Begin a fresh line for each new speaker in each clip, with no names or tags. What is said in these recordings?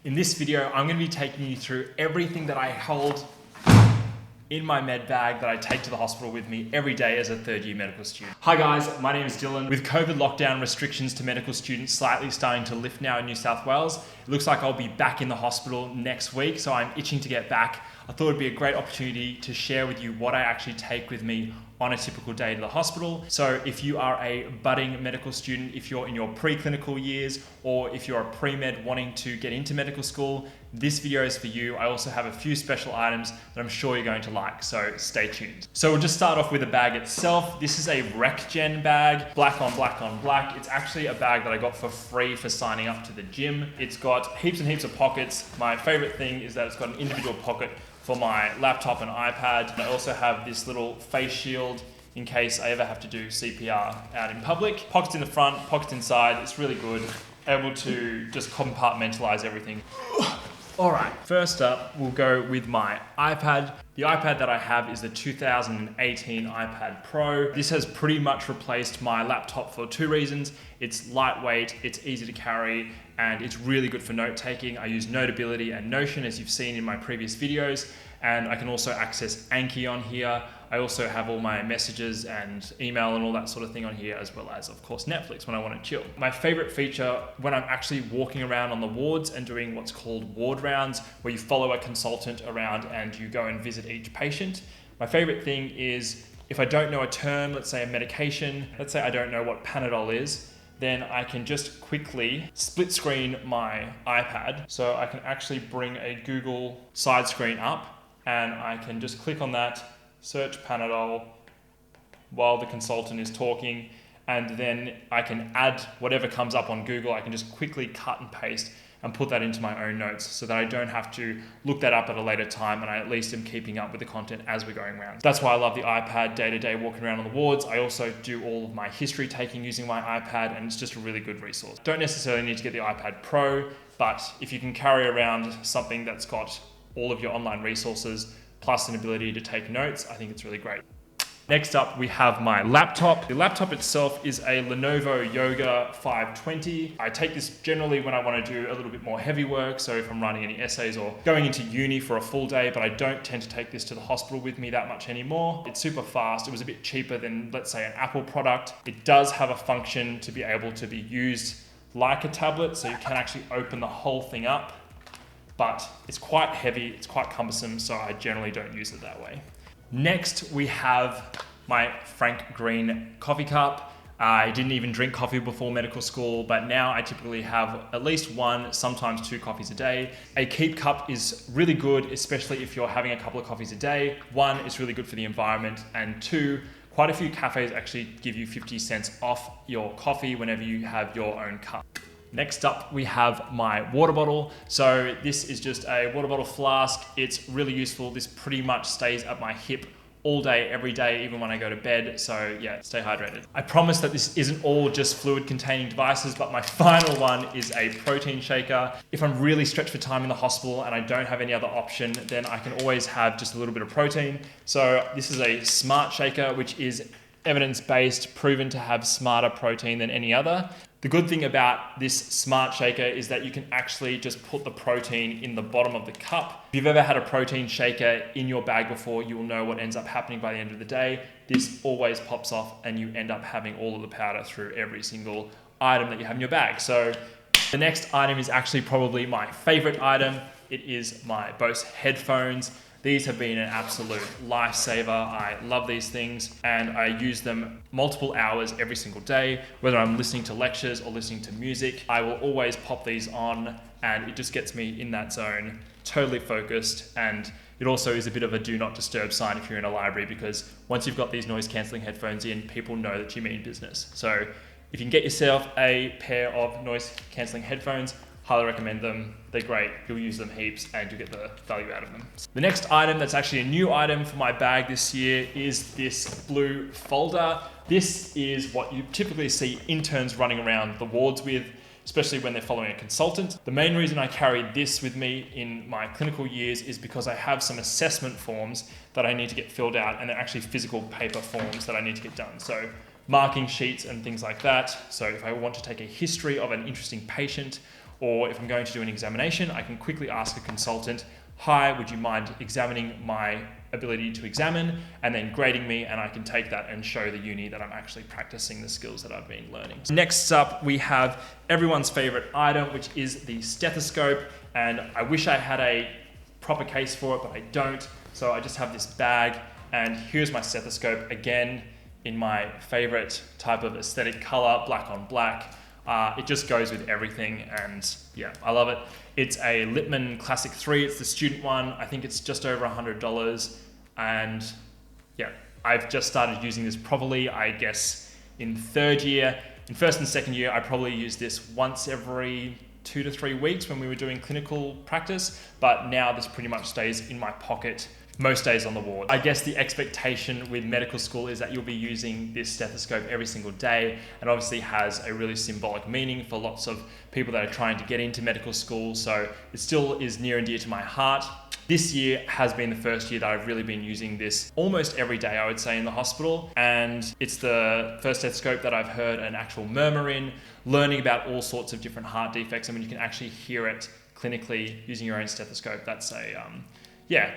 In this video, I'm going to be taking you through everything that I hold in my med bag that I take to the hospital with me every day as a third year medical student. Hi guys, my name is Dylan. With COVID lockdown restrictions to medical students slightly starting to lift now in New South Wales, it looks like I'll be back in the hospital next week, so I'm itching to get back. I thought it'd be a great opportunity to share with you what I actually take with me on a typical day to the hospital. So if you are a budding medical student, if you're in your preclinical years, or if you're a pre-med wanting to get into medical school, this video is for you. I also have a few special items that I'm sure you're going to like, so stay tuned. So we'll just start off with the bag itself. This is a RecGen bag, black on black on black. It's actually a bag that I got for free for signing up to the gym. It's got heaps and heaps of pockets. My favorite thing is that it's got an individual pocket for my laptop and iPad. And I also have this little face shield in case I ever have to do CPR out in public. Pockets in the front, pockets inside. It's really good. Able to just compartmentalize everything. All right, first up, we'll go with my iPad. The iPad that I have is the 2018 iPad Pro. This has pretty much replaced my laptop for two reasons. It's lightweight, it's easy to carry, and it's really good for note taking. I use Notability and Notion, as you've seen in my previous videos, and I can also access Anki on here. I also have all my messages and email and all that sort of thing on here, as well as, of course, Netflix when I want to chill. My favorite feature when I'm actually walking around on the wards and doing what's called ward rounds, where you follow a consultant around and you go and visit each patient. My favorite thing is if I don't know a term, let's say a medication, let's say I don't know what Panadol is, then I can just quickly split screen my iPad. So I can actually bring a Google side screen up and I can just click on that, search Panadol while the consultant is talking, and then I can add whatever comes up on Google. I can just quickly cut and paste and put that into my own notes so that I don't have to look that up at a later time, and I at least am keeping up with the content as we're going around. That's why I love the iPad day to day walking around on the wards. I also do all of my history taking using my iPad, and it's just a really good resource. Don't necessarily need to get the iPad Pro, but if you can carry around something that's got all of your online resources plus an ability to take notes, I think it's really great. Next up, we have my laptop. The laptop itself is a Lenovo Yoga 520. I take this generally when I want to do a little bit more heavy work, so if I'm writing any essays or going into uni for a full day, but I don't tend to take this to the hospital with me that much anymore. It's super fast. It was a bit cheaper than, let's say, an Apple product. It does have a function to be able to be used like a tablet, so you can actually open the whole thing up, but it's quite heavy, it's quite cumbersome, so I generally don't use it that way. Next, we have my Frank Green coffee cup. I didn't even drink coffee before medical school, but now I typically have at least one, sometimes two coffees a day. A keep cup is really good, especially if you're having a couple of coffees a day. One, it's really good for the environment, and two, quite a few cafes actually give you 50 cents off your coffee whenever you have your own cup. Next up, we have my water bottle. So this is just a water bottle flask. It's really useful. This pretty much stays at my hip all day, every day, even when I go to bed. So yeah, stay hydrated. I promise that this isn't all just fluid containing devices, but my final one is a protein shaker. If I'm really stretched for time in the hospital and I don't have any other option, then I can always have just a little bit of protein. So this is a Smart Shaker, which is evidence-based, proven to have smarter protein than any other. The good thing about this Smart Shaker is that you can actually just put the protein in the bottom of the cup. If you've ever had a protein shaker in your bag before, you will know what ends up happening by the end of the day. This always pops off and you end up having all of the powder through every single item that you have in your bag. So the next item is actually probably my favorite item. It is my Bose headphones. These have been an absolute lifesaver. I love these things and I use them multiple hours every single day. Whether I'm listening to lectures or listening to music, I will always pop these on and it just gets me in that zone, totally focused. And it also is a bit of a do not disturb sign if you're in a library, because once you've got these noise cancelling headphones in, people know that you mean business. So if you can get yourself a pair of noise cancelling headphones, highly recommend them. They're great. You'll use them heaps and you'll get the value out of them. The next item that's actually a new item for my bag this year is this blue folder. This is what you typically see interns running around the wards with, especially when they're following a consultant. The main reason I carry this with me in my clinical years is because I have some assessment forms that I need to get filled out, and they're actually physical paper forms that I need to get done. So marking sheets and things like that. So if I want to take a history of an interesting patient, or if I'm going to do an examination, I can quickly ask a consultant, hi, would you mind examining my ability to examine, and then grading me, and I can take that and show the uni that I'm actually practicing the skills that I've been learning. Next up, we have everyone's favorite item, which is the stethoscope, and I wish I had a proper case for it, but I don't. So I just have this bag, and here's my stethoscope, again, in my favorite type of aesthetic color, black on black. It just goes with everything, and yeah, I love it. It's a Littmann Classic 3, it's the student one. I think it's just over $100, and yeah, I've just started using this properly, I guess, in third year. In first and second year, I probably used this once every 2 to 3 weeks when we were doing clinical practice, but now this pretty much stays in my pocket most days on the ward. I guess the expectation with medical school is that you'll be using this stethoscope every single day, and obviously has a really symbolic meaning for lots of people that are trying to get into medical school, so it still is near and dear to my heart. This year has been the first year that I've really been using this almost every day, I would say, in the hospital, and it's the first stethoscope that I've heard an actual murmur in, learning about all sorts of different heart defects, and when you can actually hear it clinically using your own stethoscope, that's a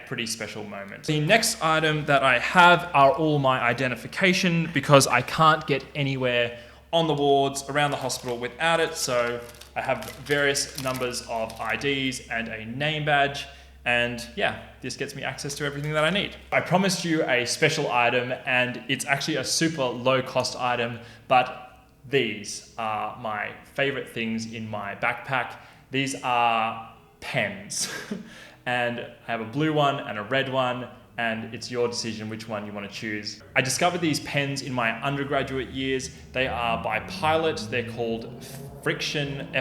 pretty special moment. The next item that I have are all my identification, because I can't get anywhere on the wards around the hospital without it. So I have various numbers of IDs and a name badge. And yeah, this gets me access to everything that I need. I promised you a special item, and it's actually a super low cost item, but these are my favorite things in my backpack. These are pens. And I have a blue one and a red one, and it's your decision which one you want to choose. I discovered these pens in my undergraduate years. They are by Pilot. They're called Frixion,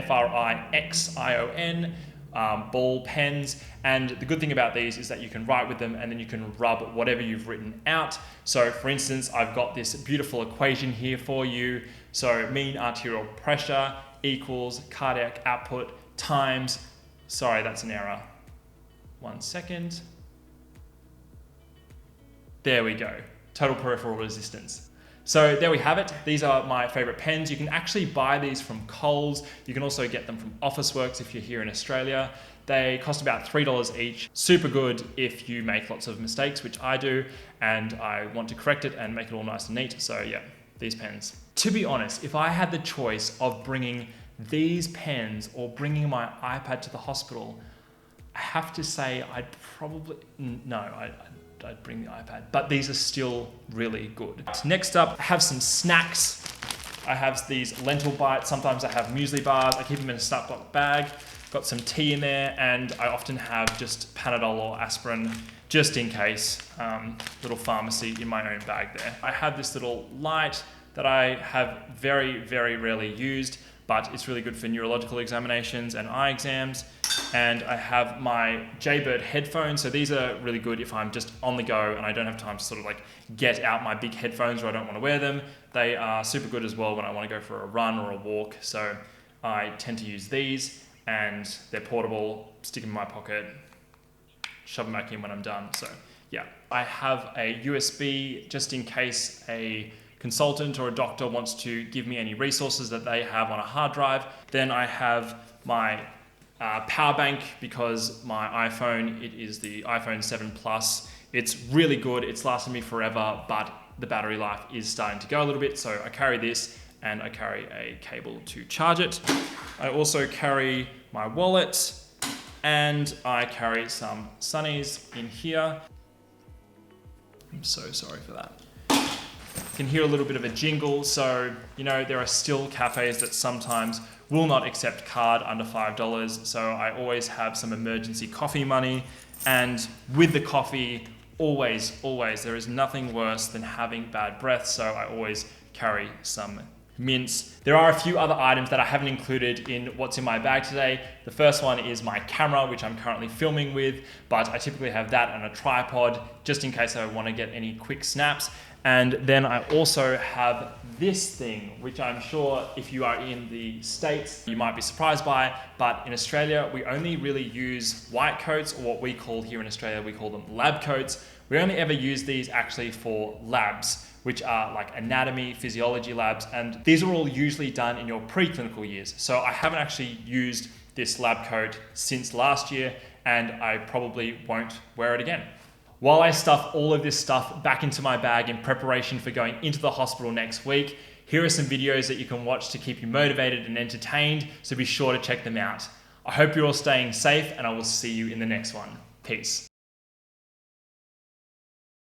Frixion, ball pens. And the good thing about these is that you can write with them, and then you can rub whatever you've written out. So for instance, I've got this beautiful equation here for you. So mean arterial pressure equals cardiac output times, sorry, that's an error. 1 second. There we go. Total peripheral resistance. So there we have it. These are my favorite pens. You can actually buy these from Coles. You can also get them from Officeworks if you're here in Australia. They cost about $3 each. Super good if you make lots of mistakes, which I do, and I want to correct it and make it all nice and neat. So yeah, these pens. To be honest, if I had the choice of bringing these pens or bringing my iPad to the hospital, I have to say I'd bring the iPad, but these are still really good. Next up, I have some snacks. I have these lentil bites. Sometimes I have muesli bars. I keep them in a Snaplock bag. Got some tea in there, and I often have just Panadol or aspirin just in case. Little pharmacy in my own bag there. I have this little light that I have very, very rarely used, but it's really good for neurological examinations and eye exams. And I have my Jaybird headphones. So these are really good if I'm just on the go and I don't have time to sort of like get out my big headphones, or I don't want to wear them. They are super good as well when I want to go for a run or a walk. So I tend to use these, and they're portable, stick them in my pocket, shove them back in when I'm done. So yeah, I have a USB just in case a consultant or a doctor wants to give me any resources that they have on a hard drive. Then I have my power bank, because my iPhone, it is the iPhone 7 Plus. It's really good. It's lasted me forever, but the battery life is starting to go a little bit. So I carry this, and I carry a cable to charge it. I also carry my wallet, and I carry some sunnies in here. I'm so sorry for that. You can hear a little bit of a jingle. So, you know, there are still cafes that sometimes will not accept card under $5. So I always have some emergency coffee money. And with the coffee, always, there is nothing worse than having bad breath. So I always carry some mints. There are a few other items that I haven't included in what's in my bag today. The first one is my camera, which I'm currently filming with, but I typically have that on a tripod just in case I want to get any quick snaps. And then I also have this thing, which I'm sure if you are in the States, you might be surprised by, but in Australia, we only really use white coats, or what we call here in Australia, we call them lab coats. We only ever use these actually for labs, which are like anatomy, physiology labs, and these are all usually done in your preclinical years. So I haven't actually used this lab coat since last year, and I probably won't wear it again. While I stuff all of this stuff back into my bag in preparation for going into the hospital next week, here are some videos that you can watch to keep you motivated and entertained, so be sure to check them out. I hope you're all staying safe, and I will see you in the next one. Peace.